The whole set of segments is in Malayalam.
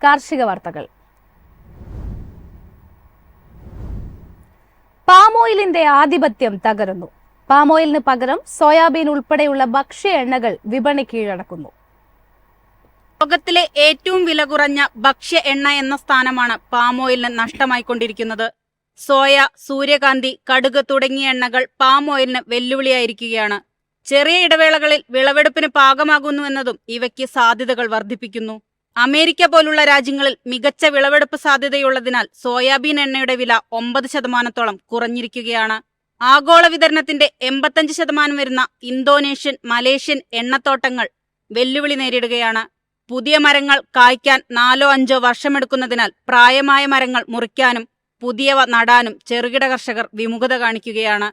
കാർഷിക വാർത്തകൾ. പാമോയിലിന്റെ ആധിപത്യം തകരുന്നു. പാമോയിലിന് പകരം സോയാബീൻ ഉൾപ്പെടെയുള്ള ഭക്ഷ്യ എണ്ണകൾ വിപണി കീഴടക്കുന്നു. ലോകത്തിലെ ഏറ്റവും വില കുറഞ്ഞ ഭക്ഷ്യ എണ്ണ എന്ന സ്ഥാനമാണ് പാമോയിലിന് നഷ്ടമായിക്കൊണ്ടിരിക്കുന്നത്. സോയ, സൂര്യകാന്തി, കടുക് തുടങ്ങിയ എണ്ണകൾ പാമോയിലിന് വെല്ലുവിളിയായിരിക്കുകയാണ്. ചെറിയ ഇടവേളകളിൽ വിളവെടുപ്പിന് പാകമാകുന്നുവെന്നതും ഇവയ്ക്ക് സാധ്യതകൾ വർദ്ധിപ്പിക്കുന്നു. അമേരിക്ക പോലുള്ള രാജ്യങ്ങളിൽ മികച്ച വിളവെടുപ്പ് സാധ്യതയുള്ളതിനാൽ സോയാബീൻ എണ്ണയുടെ വില 9% കുറഞ്ഞിരിക്കുകയാണ്. ആഗോള വിതരണത്തിന്റെ 85% വരുന്ന ഇന്തോനേഷ്യൻ, മലേഷ്യൻ എണ്ണത്തോട്ടങ്ങൾ വെല്ലുവിളി നേരിടുകയാണ്. പുതിയ മരങ്ങൾ കായ്ക്കാൻ 4-5 വർഷമെടുക്കുന്നതിനാൽ പ്രായമായ മരങ്ങൾ മുറിക്കാനും പുതിയവ നടാനും ചെറുകിട കർഷകർ വിമുഖത കാണിക്കുകയാണ്.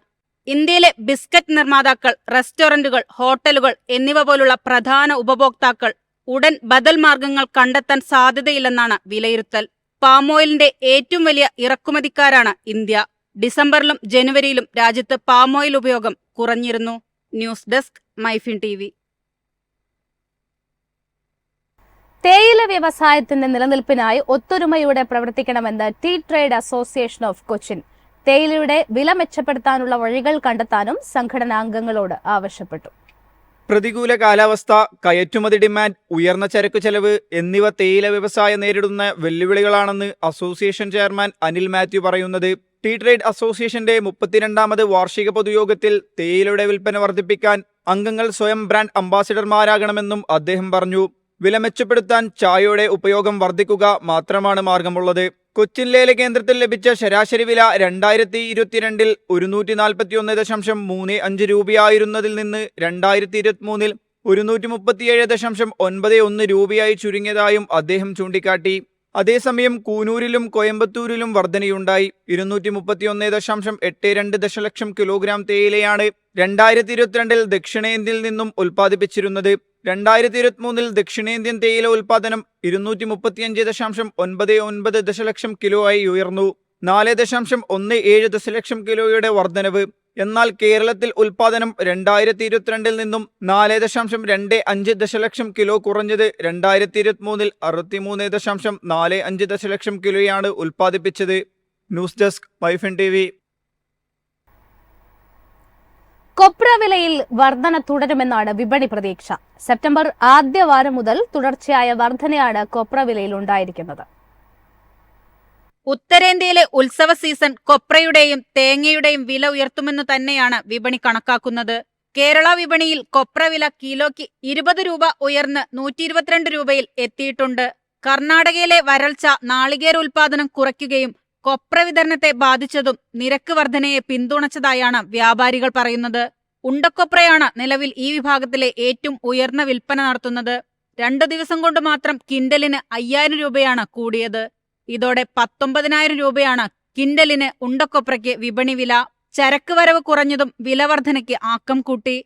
ഇന്ത്യയിലെ ബിസ്ക്കറ്റ് നിർമ്മാതാക്കൾ, റെസ്റ്റോറന്റുകൾ, ഹോട്ടലുകൾ എന്നിവ പോലുള്ള പ്രധാന ഉപഭോക്താക്കൾ ഉടൻ ബദൽ മാർഗങ്ങൾ കണ്ടെത്താൻ സാധ്യതയില്ലെന്നാണ് വിലയിരുത്തൽ. പാമോയിലിന്റെ ഏറ്റവും വലിയ ഇറക്കുമതിക്കാരാണ് ഇന്ത്യ. ഡിസംബറിലും ജനുവരിയിലും രാജ്യത്ത് പാമോയിൽ ഉപയോഗം കുറഞ്ഞിരുന്നു. News desk, Myfin TV. തേയില വ്യവസായത്തിന്റെ നിലനിൽപ്പിനായി ഒത്തൊരുമയോടെ പ്രവർത്തിക്കണമെന്ന് tea trade association of Cochin തേയിലയുടെ വില മെച്ചപ്പെടുത്താനുള്ള വഴികൾ കണ്ടെത്താനും സംഘടനാംഗങ്ങളോട് ആവശ്യപ്പെട്ടു. പ്രതികൂല കാലാവസ്ഥ, കയറ്റുമതി ഡിമാൻഡ്, ഉയർന്ന ചരക്കു ചെലവ് എന്നിവ തേയില വ്യവസായം നേരിടുന്ന വെല്ലുവിളികളാണെന്ന് അസോസിയേഷൻ ചെയർമാൻ അനിൽ മാത്യു പറയുന്നത്. ടീ ട്രേഡ് അസോസിയേഷന്റെ 32ാമത് വാർഷിക പൊതുയോഗത്തിൽ തേയിലയുടെ വിൽപ്പന വർദ്ധിപ്പിക്കാൻ അംഗങ്ങൾ സ്വയം ബ്രാൻഡ് അംബാസിഡർമാരാകണമെന്നും അദ്ദേഹം പറഞ്ഞു. വില മെച്ചപ്പെടുത്താൻ ചായയുടെ ഉപയോഗം വർദ്ധിക്കുക മാത്രമാണ് മാർഗമുള്ളത്. കൊച്ചിൻ ലേല കേന്ദ്രത്തിൽ ലഭിച്ച ശരാശരി വില 2022 141.35 രൂപയായിരുന്നതിൽ നിന്ന് 2023 137.91 രൂപയായി ചുരുങ്ങിയതായും അദ്ദേഹം ചൂണ്ടിക്കാട്ടി. അതേസമയം കൂനൂരിലും കോയമ്പത്തൂരിലും വർധനയുണ്ടായി. 231.82 ദശലക്ഷം കിലോഗ്രാം തേയിലയാണ് 2022 ദക്ഷിണേന്ത്യയിൽ നിന്നും ഉൽപ്പാദിപ്പിച്ചിരുന്നത്. 2023 ദക്ഷിണേന്ത്യൻ തേയില ഉൽപ്പാദനം 235.99 ദശലക്ഷം കിലോ ആയി ഉയർന്നു. 4.17 ദശലക്ഷം കിലോയുടെ വർധനവ്. എന്നാൽ കേരളത്തിൽ ഉൽപ്പാദനം 2022 നിന്നും 4.25 ദശലക്ഷം കിലോ കുറഞ്ഞത്. 2023 63.45 ദശലക്ഷം കിലോയാണ് ഉൽപ്പാദിപ്പിച്ചത്. News desk, Myfin TV. കൊപ്ര വിലയിൽ വർധന തുടരുമെന്നാണ് വിപണി പ്രതീക്ഷ. സെപ്റ്റംബർ ആദ്യവാരം മുതൽ തുടർച്ചയായ വർധനയാണ് കൊപ്ര വിലയിൽ ഉണ്ടായിരിക്കുന്നത്. ഉത്തരേന്ത്യയിലെ ഉത്സവ സീസൺ കൊപ്രയുടെയും തേങ്ങയുടെയും വില ഉയർത്തുമെന്ന് തന്നെയാണ് വിപണി കണക്കാക്കുന്നത്. കേരള വിപണിയിൽ കൊപ്ര വില കിലോയ്ക്ക് 20 രൂപ ഉയർന്ന് 122 രൂപയിൽ എത്തിയിട്ടുണ്ട്. കർണാടകയിലെ വരൾച്ച നാളികേര ഉൽപാദനം കുറയ്ക്കുകയും കൊപ്ര വിതരണത്തെ ബാധിച്ചതും നിരക്ക് വർധനയെ പിന്തുണച്ചതായാണ് വ്യാപാരികൾ പറയുന്നത്. ഉണ്ടക്കൊപ്രയാണ് നിലവിൽ ഈ വിഭാഗത്തിലെ ഏറ്റവും ഉയർന്ന വിൽപ്പന നടത്തുന്നത്. 2 ദിവസം കൊണ്ട് മാത്രം കിൻഡലിന് 5000 രൂപയാണ് കൂടിയത്. ഇതോടെ 19,000 രൂപയാണ് കിൻഡലിന് ഉണ്ടക്കൊപ്രയ്ക്ക് വിപണി വില. ചരക്ക് വരവ് കുറഞ്ഞതും വില വർധനയ്ക്ക് ആക്കം കൂട്ടി.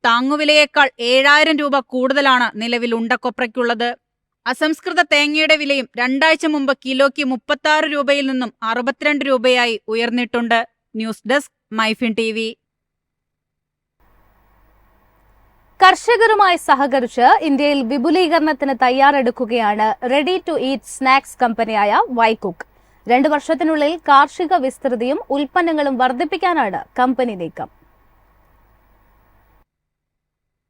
താങ്ങുവിലയേക്കാൾ 7000 രൂപ കൂടുതലാണ് നിലവിൽ ഉണ്ടക്കൊപ്രയ്ക്കുള്ളത്. അസംസ്കൃത തേങ്ങയുടെ വിലയും 2 ആഴ്ച മുമ്പ് കിലോയ്ക്ക് 36 രൂപയിൽ നിന്നും 62 രൂപയായി ഉയർന്നിട്ടുണ്ട്. News desk, Myfin TV. കർഷകരുമായി സഹകരിച്ച് ഇന്ത്യയിൽ വിപുലീകരണത്തിന് തയ്യാറെടുക്കുകയാണ് റെഡി ടു ഈറ്റ് സ്നാക്സ് കമ്പനിയായ വൈകുക്ക്. 2 വർഷത്തിനുള്ളിൽ കാർഷിക വിസ്തൃതിയും ഉൽപ്പന്നങ്ങളും വർദ്ധിപ്പിക്കാനാണ് കമ്പനി നീക്കം.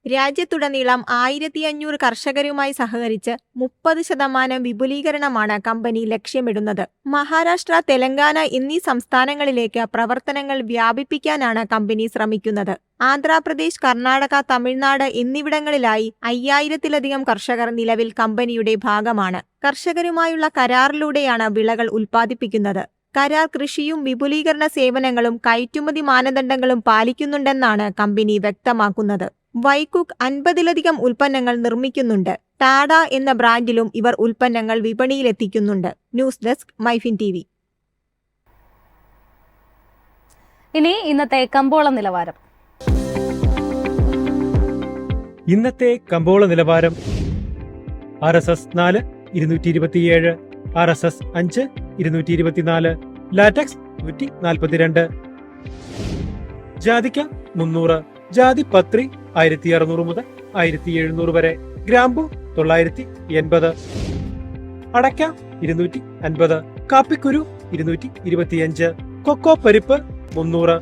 രാജ്യത്തുടനീളം 1500 കർഷകരുമായി സഹകരിച്ച് 30% വിപുലീകരണമാണ് കമ്പനി ലക്ഷ്യമിടുന്നത്. മഹാരാഷ്ട്ര, തെലങ്കാന എന്നീ സംസ്ഥാനങ്ങളിലേക്ക് പ്രവർത്തനങ്ങൾ വ്യാപിപ്പിക്കാനാണ് കമ്പനി ശ്രമിക്കുന്നത്. ആന്ധ്രാപ്രദേശ്, കർണാടക, തമിഴ്നാട് എന്നിവിടങ്ങളിലായി 5000-ലധികം കർഷകർ നിലവിൽ കമ്പനിയുടെ ഭാഗമാണ്. കർഷകരുമായുള്ള കരാറിലൂടെയാണ് വിളകൾ ഉൽപ്പാദിപ്പിക്കുന്നത്. കരാർ കൃഷിയും വിപുലീകരണ സേവനങ്ങളും കയറ്റുമതി മാനദണ്ഡങ്ങളും പാലിക്കുന്നുണ്ടെന്നാണ് കമ്പനി വ്യക്തമാക്കുന്നത്. വൈകുക്ക് 50-ലധികം ഉൽപ്പന്നങ്ങൾ നിർമ്മിക്കുന്നുണ്ട്. ടാഡ എന്ന ബ്രാൻഡിലും ഇവർ ഉൽപ്പന്നങ്ങൾ വിപണിയിലെത്തിക്കുന്നുണ്ട്. News desk, Myfin TV. ഇനി ഇന്നത്തെ കമ്പോള നിലവാരം. ഇന്നത്തെ കമ്പോള നിലവാരം: RSS 4 227, RSS 5 224, ലാറ്റക്സ് 142, ജാതിക്ക 300, ജാതിപത്രി 1600 മുതൽ 1700 വരെ, ഗ്രാമ്പു 980, അടയ്ക്ക 250, കാപ്പിക്കുരു 225, കൊക്കോ പരിപ്പ് 300,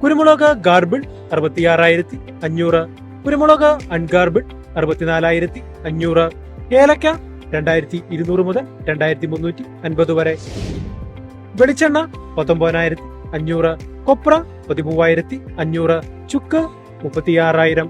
കുരുമുളക് ഗാർബിൾഡ് 66,500, കുരുമുളക് അൺഗാർബിൾഡ് 64,500, ഏലക്ക 2,200 മുതൽ 2,350 വരെ, വെളിച്ചെണ്ണ 19,500, കൊപ്ര 13,500, ചുക്ക് 36,000.